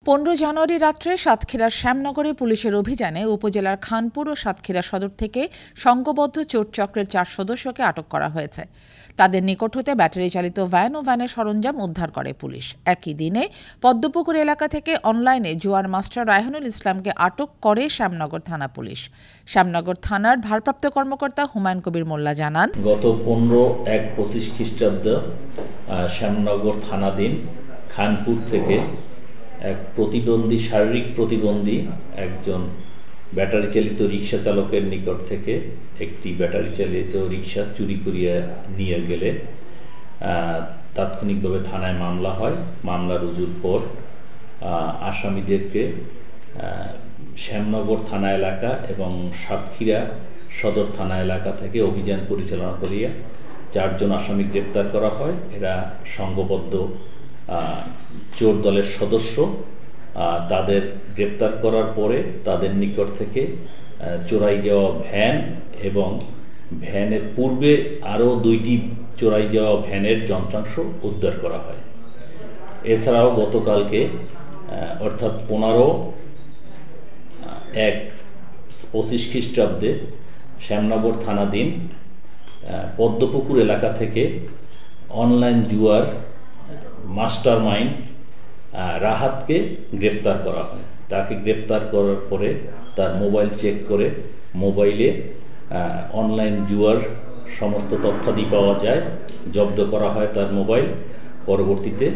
15 জানুয়ারি রাত্রে সাতক্ষীরার শ্যামনগরে পুলিশের অভিযানে উপজেলার খানপুর ও সাতক্ষীরা সদর থেকে সংঘবদ্ধ চোর চক্রের 4 সদস্যকে আটক করা হয়েছে। তাদের নিকট হতে ব্যাটারি চালিত ভ্যান ও ভ্যানের সরঞ্জাম উদ্ধার করে পুলিশ। একই দিনে পদ্মপুকুর এলাকা থেকে অনলাইনে জুয়ার মাস্টার রায়হানুল ইসলামকে আটক করে শ্যামনগর থানা পুলিশ। শ্যামনগর থানার ভারপ্রাপ্ত কর্মকর্তা হুমায়ুন কবির মোল্লা জানান, গত 15/1/25 খ্রিস্টাব্দ শ্যামনগর থানাধীন খানপুর থেকে এক শারীরিক প্রতিবন্ধী একজন ব্যাটারি চালিত রিক্সা চালকের নিকট থেকে একটি ব্যাটারি চালিত রিক্সা চুরি করিয়া নিয়ে গেলে তাৎক্ষণিকভাবে থানায় মামলা হয়। মামলা রুজুর পর আসামিদেরকে শ্যামনগর থানা এলাকা এবং সাতক্ষীরা সদর থানা এলাকা থেকে অভিযান পরিচালনা করিয়া 4 জন আসামি গ্রেপ্তার করা হয়। এরা সংঘবদ্ধ চোর দলের সদস্য। তাদের গ্রেপ্তার করার পরে তাদের নিকট থেকে চোরাই যাওয়া ভ্যান এবং ভ্যানের পূর্বে আরও 2টি চোরাই যাওয়া ভ্যানের যন্ত্রাংশ উদ্ধার করা হয়। এছাড়াও গতকালকে অর্থাৎ 15/1/25 খ্রিস্টাব্দে শ্যামনগর থানাধীন পদ্মপুকুর এলাকা থেকে অনলাইন জুয়ার মাস্টার মাইন্ড রাহাতকে গ্রেপ্তার করা হয়। তাকে গ্রেপ্তার করার পরে তার মোবাইল চেক করে মোবাইলে অনলাইন জুয়ার সমস্ত তথ্যাদি পাওয়া যায়, জব্দ করা হয় তার মোবাইল। পরবর্তীতে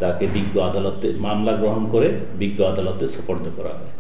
তাকে বিজ্ঞ আদালতে মামলা গ্রহণ করে বিজ্ঞ আদালতে সোপর্দ করা হয়।